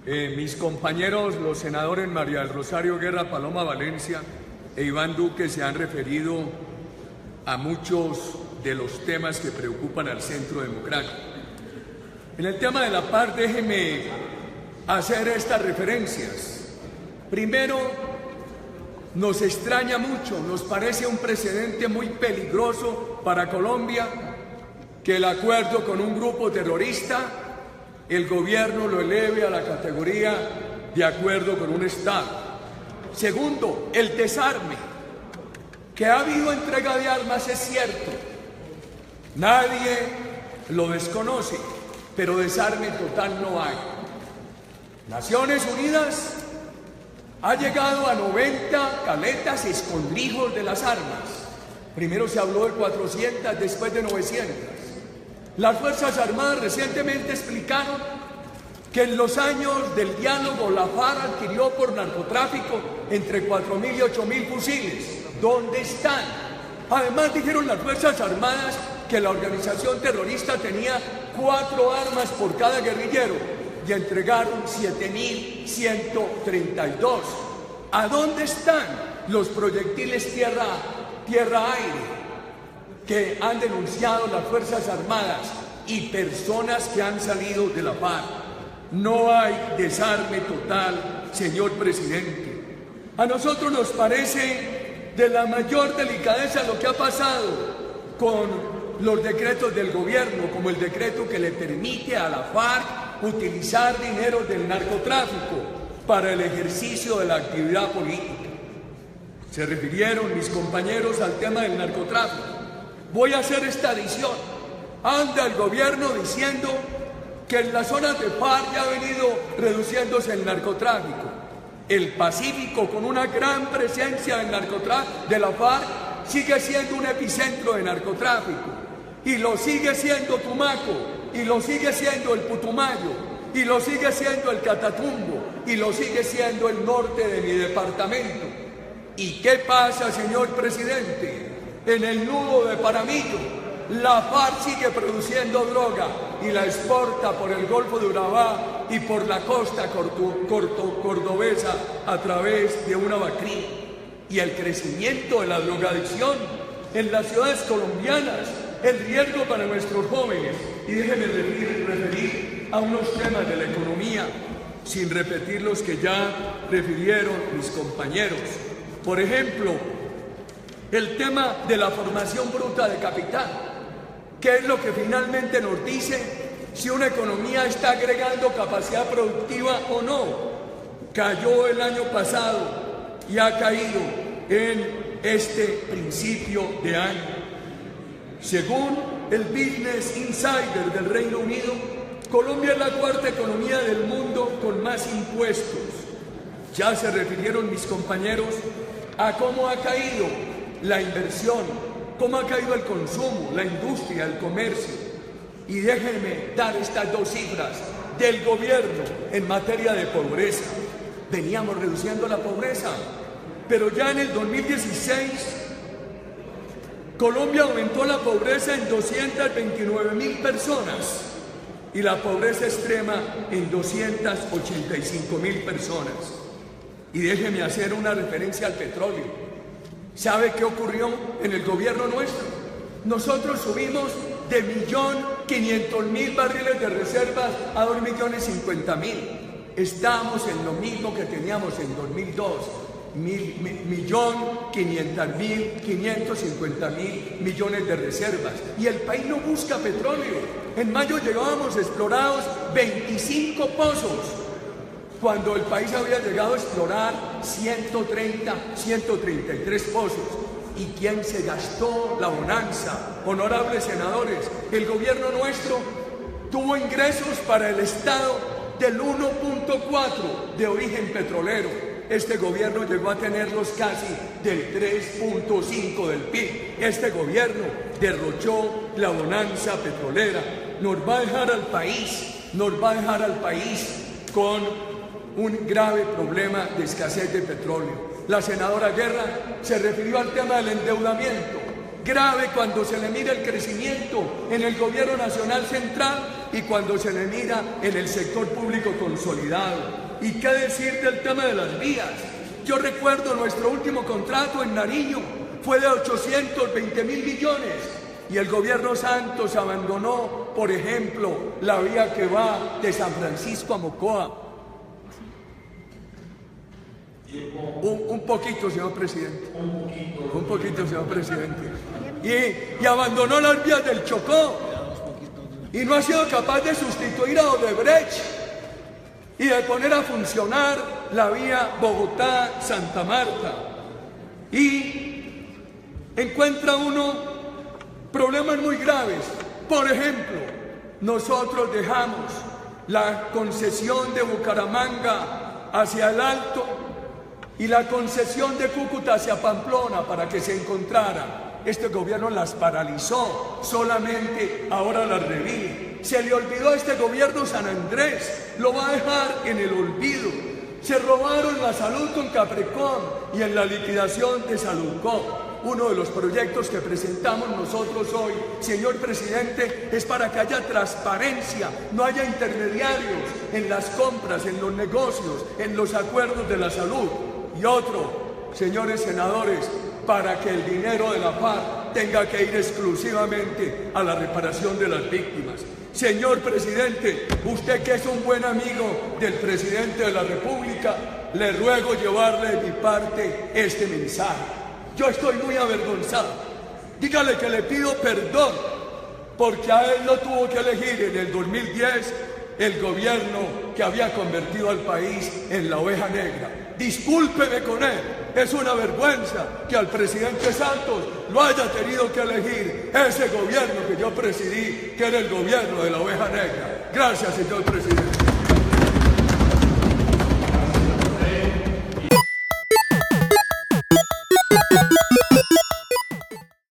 Mis compañeros, los senadores María del Rosario Guerra, Paloma Valencia e Iván Duque se han referido a muchos de los temas que preocupan al Centro Democrático. En el tema de la paz, déjenme hacer estas referencias. Primero, nos extraña mucho, nos parece un precedente muy peligroso para Colombia que el acuerdo con un grupo terrorista, el gobierno lo eleve a la categoría de acuerdo con un Estado. Segundo, el desarme. Que ha habido entrega de armas es cierto, nadie lo desconoce, pero desarme total no hay. Naciones Unidas ha llegado a 90 caletas escondrijos de las armas. Primero se habló de 400, después de 900. Las Fuerzas Armadas recientemente explicaron que en los años del diálogo la FARC adquirió por narcotráfico entre 4.000 y 8.000 fusiles. ¿Dónde están? Además dijeron las Fuerzas Armadas que la organización terrorista tenía 4 armas por cada guerrillero y entregaron 7.132. ¿A dónde están los proyectiles tierra-aire que han denunciado las Fuerzas Armadas y personas que han salido de la FARC? No hay desarme total, señor presidente. A nosotros nos parece de la mayor delicadeza lo que ha pasado con los decretos del gobierno, como el decreto que le permite a la FARC utilizar dinero del narcotráfico para el ejercicio de la actividad política. Se refirieron mis compañeros al tema del narcotráfico. Voy a hacer esta adición. Anda el gobierno diciendo que en las zonas de FARC ya ha venido reduciéndose el narcotráfico. El Pacífico, con una gran presencia del narcotráfico de la FARC, sigue siendo un epicentro de narcotráfico. Y lo sigue siendo Tumaco, y lo sigue siendo el Putumayo, y lo sigue siendo el Catatumbo, y lo sigue siendo el norte de mi departamento. ¿Y qué pasa, señor presidente? En el nudo de Paramillo, la FARC sigue produciendo droga y la exporta por el Golfo de Urabá y por la costa cordobesa a través de una vacría. Y el crecimiento de la drogadicción en las ciudades colombianas, el riesgo para nuestros jóvenes. Y déjenme referir a unos temas de la economía, sin repetir los que ya refirieron mis compañeros. Por ejemplo, el tema de la formación bruta de capital. ¿Qué es lo que finalmente nos dice si una economía está agregando capacidad productiva o no? Cayó el año pasado y ha caído en este principio de año. Según el Business Insider del Reino Unido, Colombia es la 4ª economía del mundo con más impuestos. Ya se refirieron mis compañeros a cómo ha caído la inversión, cómo ha caído el consumo, la industria, el comercio. Y déjenme dar estas 2 cifras del gobierno en materia de pobreza. Veníamos reduciendo la pobreza, pero ya en el 2016 Colombia aumentó la pobreza en 229.000 personas y la pobreza extrema en 285.000 personas. Y déjenme hacer una referencia al petróleo. ¿Sabe qué ocurrió en el gobierno nuestro? Nosotros subimos de 1.500.000 barriles de reservas a 2.050.000. Estamos en lo mismo que teníamos en 2002, 1.550.000 millones de reservas. Y el país no busca petróleo. En mayo llegábamos explorados 25 pozos, cuando el país había llegado a explorar 133 pozos. ¿Y quién se gastó la bonanza? Honorables senadores, el gobierno nuestro tuvo ingresos para el Estado del 1.4 de origen petrolero. Este gobierno llegó a tenerlos casi del 3.5 del PIB. Este gobierno derrochó la bonanza petrolera. Nos va a dejar al país con un grave problema de escasez de petróleo. La senadora Guerra se refirió al tema del endeudamiento. grave cuando se le mira el crecimiento en el gobierno nacional central y cuando se le mira en el sector público consolidado. ¿Y qué decir del tema de las vías? Yo recuerdo nuestro último contrato en Nariño, fue de 820.000 millones y el gobierno Santos abandonó, por ejemplo, la vía que va de San Francisco a Mocoa. Un poquito, señor presidente. Un poquito, señor presidente. Y abandonó las vías del Chocó. Y no ha sido capaz de sustituir a Odebrecht y de poner a funcionar la vía Bogotá-Santa Marta. Y encuentra uno problemas muy graves. Por ejemplo, nosotros dejamos la concesión de Bucaramanga hacia el Alto y la concesión de Cúcuta hacia Pamplona para que se encontraran. Este gobierno las paralizó, solamente ahora las revive. Se le olvidó a este gobierno San Andrés, lo va a dejar en el olvido. Se robaron la salud con Caprecom y en la liquidación de Saludcom. Uno de los proyectos que presentamos nosotros hoy, señor presidente, es para que haya transparencia, no haya intermediarios en las compras, en los negocios, en los acuerdos de la salud. Y otro, señores senadores, para que el dinero de la FARC tenga que ir exclusivamente a la reparación de las víctimas. Señor presidente, usted que es un buen amigo del presidente de la República, le ruego llevarle de mi parte este mensaje. Yo estoy muy avergonzado. Dígale que le pido perdón, porque a él lo tuvo que elegir en el 2010 el gobierno que había convertido al país en la oveja negra. Discúlpeme con él, es una vergüenza que al presidente Santos lo haya tenido que elegir ese gobierno que yo presidí, que era el gobierno de la oveja negra. Gracias, señor presidente.